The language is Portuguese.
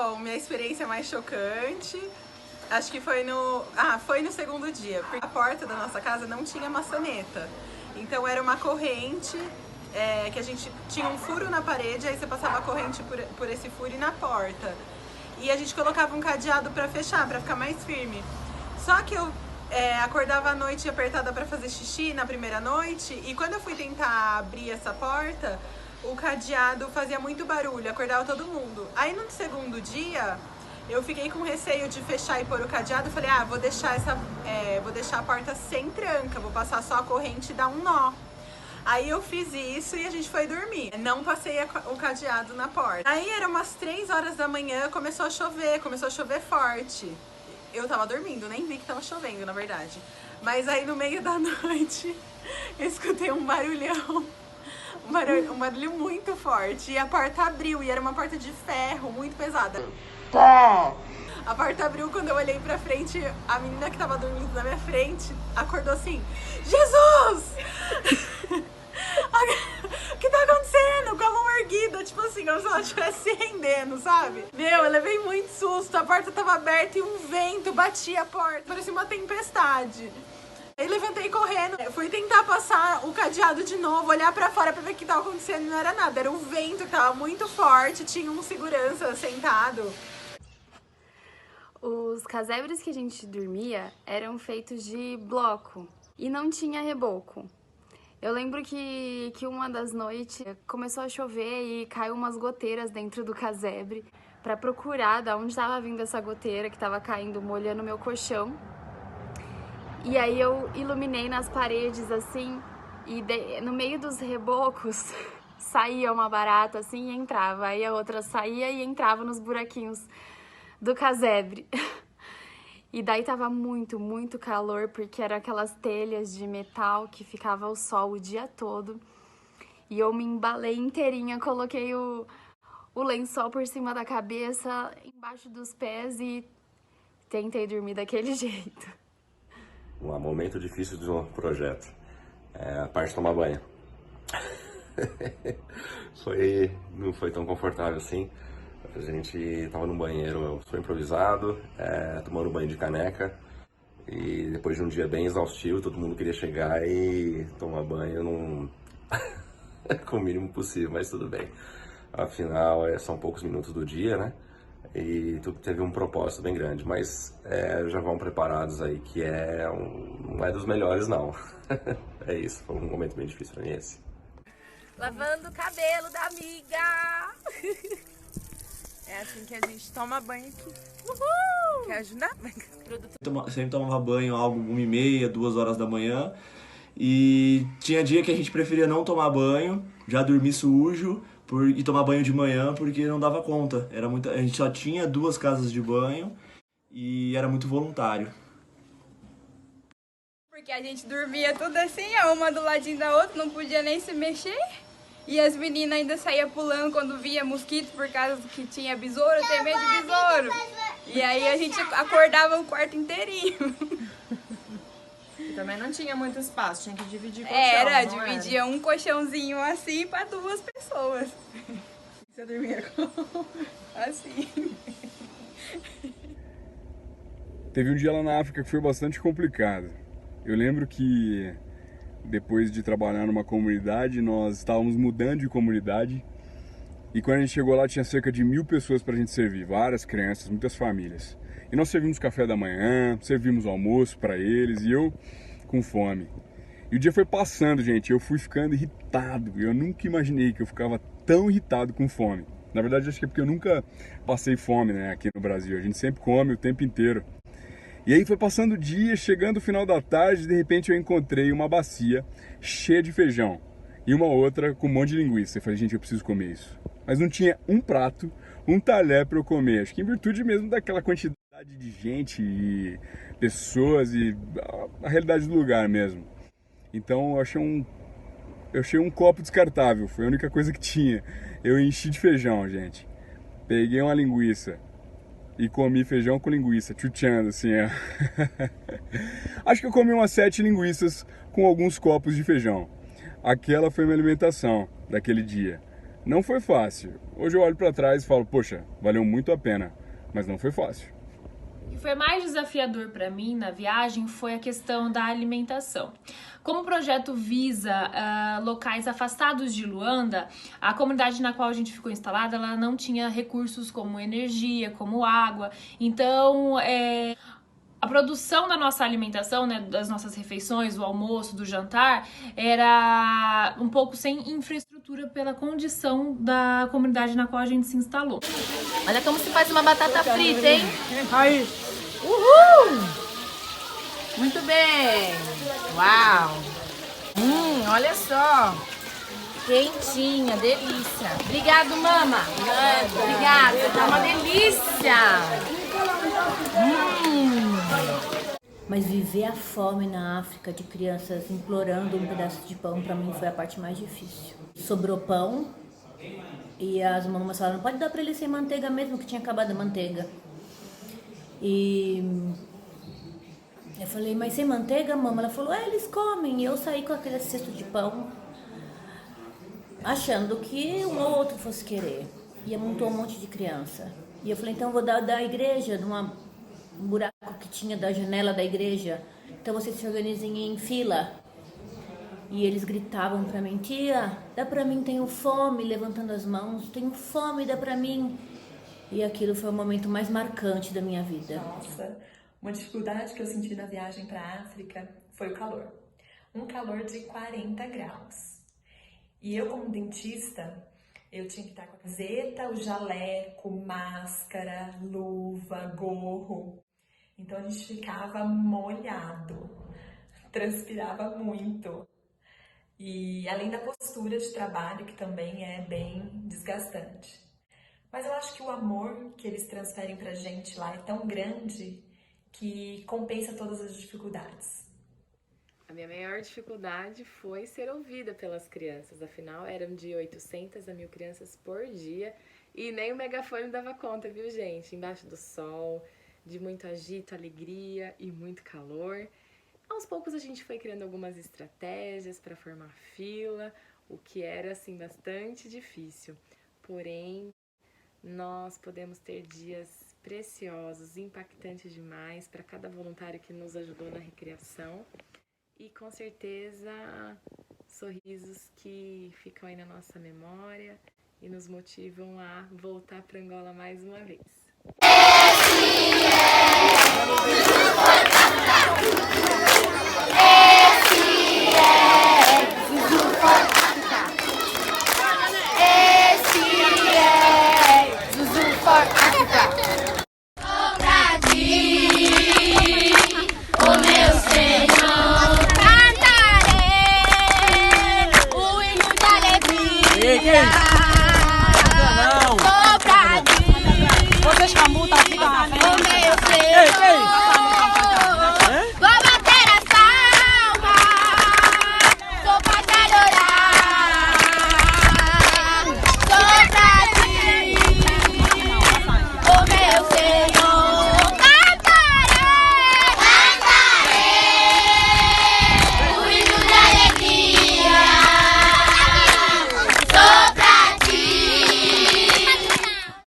Bom, minha experiência mais chocante, acho que foi no segundo dia, porque a porta da nossa casa não tinha maçaneta. Então era uma corrente, que a gente tinha um furo na parede, aí você passava a corrente por esse furo e na porta. E a gente colocava um cadeado pra fechar, pra ficar mais firme. Só que eu acordava à noite apertada pra fazer xixi na primeira noite, e quando eu fui tentar abrir essa porta, o cadeado fazia muito barulho, acordava todo mundo. Aí no segundo dia, eu fiquei com receio de fechar e pôr o cadeado, falei, vou deixar a porta sem tranca, vou passar só a corrente e dar um nó. Aí eu fiz isso e a gente foi dormir. Não passei o cadeado na porta. Aí era umas 3 horas da manhã, começou a chover forte. Eu tava dormindo, nem vi que tava chovendo, na verdade. Mas aí no meio da noite, eu escutei um barulhão. Um barulho muito forte. E a porta abriu, e era uma porta de ferro, muito pesada. A porta abriu, quando eu olhei pra frente, a menina que tava dormindo na minha frente acordou assim, Jesus! O que tá acontecendo? Com a mão erguida, tipo assim, como se ela estivesse se rendendo, sabe? Meu, eu levei muito susto, a porta tava aberta e um vento batia a porta, parecia uma tempestade. Aí levantei correndo, fui tentar passar o cadeado de novo, olhar pra fora pra ver o que tava acontecendo e não era nada. Era o vento que tava muito forte, tinha um segurança sentado. Os casebres que a gente dormia eram feitos de bloco e não tinha reboco. Eu lembro que uma das noites começou a chover e caiu umas goteiras dentro do casebre para procurar de onde estava vindo essa goteira que estava caindo, molhando meu colchão. E aí eu iluminei nas paredes assim e no meio dos rebocos saía uma barata assim e entrava. Aí a outra saía e entrava nos buraquinhos do casebre. E daí tava muito, muito calor, porque eram aquelas telhas de metal que ficava ao sol o dia todo. E eu me embalei inteirinha, coloquei o lençol por cima da cabeça, embaixo dos pés e tentei dormir daquele jeito. Um momento difícil do projeto é a parte de tomar banho. Não foi tão confortável assim. A gente tava no banheiro super improvisado, tomando banho de caneca, e depois de um dia bem exaustivo, todo mundo queria chegar e tomar banho com o mínimo possível, mas tudo bem. Afinal, são poucos minutos do dia, né? E tudo teve um propósito bem grande, mas já vão preparados aí, que não é dos melhores não. É isso, foi um momento bem difícil pra mim esse. Lavando o cabelo da amiga! É assim que a gente toma banho aqui. Uhul! Quer ajudar? Sempre tomava banho algo 1h30, 2 horas da manhã. E tinha dia que a gente preferia não tomar banho, já dormir sujo e tomar banho de manhã porque não dava conta. A gente só tinha 2 casas de banho e era muito voluntário. Porque a gente dormia tudo assim, uma do ladinho da outra, não podia nem se mexer. E as meninas ainda saíam pulando quando via mosquito por causa que tinha besouro, eu tenho medo de besouro. E aí a gente acordava o quarto inteirinho. E também não tinha muito espaço, tinha que dividir colchão. Dividia um colchãozinho assim para 2 pessoas. Você dormia como? Assim. Teve um dia lá na África que foi bastante complicado. Eu lembro que depois de trabalhar numa comunidade, nós estávamos mudando de comunidade e quando a gente chegou lá tinha cerca de 1000 pessoas para a gente servir, várias crianças, muitas famílias. E nós servimos café da manhã, servimos almoço para eles e eu com fome. E o dia foi passando, gente, eu fui ficando irritado. Eu nunca imaginei que eu ficava tão irritado com fome. Na verdade, acho que é porque eu nunca passei fome, né, aqui no Brasil. A gente sempre come o tempo inteiro. E aí foi passando o dia, chegando o final da tarde, de repente eu encontrei uma bacia cheia de feijão e uma outra com um monte de linguiça. Eu falei, gente, eu preciso comer isso. Mas não tinha um prato, um talher para eu comer. Acho que em virtude mesmo daquela quantidade de gente e pessoas e a realidade do lugar mesmo. Então eu achei um copo descartável, foi a única coisa que tinha. Eu enchi de feijão, gente. Peguei uma linguiça e comi feijão com linguiça, chuchando assim, Acho que eu comi umas 7 linguiças com alguns copos de feijão. Aquela foi minha alimentação daquele dia. Não foi fácil. Hoje eu olho para trás e falo, poxa, valeu muito a pena, mas não foi fácil. O que foi mais desafiador para mim na viagem foi a questão da alimentação. Como o projeto visa locais afastados de Luanda, a comunidade na qual a gente ficou instalada, ela não tinha recursos como energia, como água. Então, a produção da nossa alimentação, né, das nossas refeições, do almoço, do jantar, era um pouco sem infraestrutura pela condição da comunidade na qual a gente se instalou. Olha como se faz uma batata frita, hein? Aí. Uhul! Muito bem! Uau! Olha só! Quentinha, delícia! Obrigado, mama! Obrigada, tá uma delícia! Mas viver a fome na África de crianças implorando um pedaço de pão, pra mim foi a parte mais difícil. Sobrou pão e as mamães falaram, pode dar pra eles sem manteiga mesmo, que tinha acabado a manteiga. E eu falei, mas sem manteiga, mamãe? Ela falou, eles comem. E eu saí com aquele cesto de pão, achando que um ou outro fosse querer. E amontou um monte de criança. E eu falei, então eu vou dar da igreja, um buraco que tinha da janela da igreja. Então vocês se organizem em fila. E eles gritavam pra mim, tia, dá pra mim, tenho fome, levantando as mãos, tenho fome, dá pra mim. E aquilo foi o momento mais marcante da minha vida. Nossa, uma dificuldade que eu senti na viagem para a África foi o calor. Um calor de 40 graus. E eu, como dentista, eu tinha que estar com a camiseta, o jaleco, máscara, luva, gorro. Então a gente ficava molhado, transpirava muito. E além da postura de trabalho, que também é bem desgastante. Mas eu acho que o amor que eles transferem pra gente lá é tão grande que compensa todas as dificuldades. A minha maior dificuldade foi ser ouvida pelas crianças. Afinal, eram de 800 a 1000 crianças por dia e nem o megafone dava conta, viu, gente? Embaixo do sol, de muito agito, alegria e muito calor. Aos poucos a gente foi criando algumas estratégias para formar fila, o que era, assim, bastante difícil. Porém, nós podemos ter dias preciosos, impactantes demais para cada voluntário que nos ajudou na recreação e com certeza sorrisos que ficam aí na nossa memória e nos motivam a voltar para Angola mais uma vez.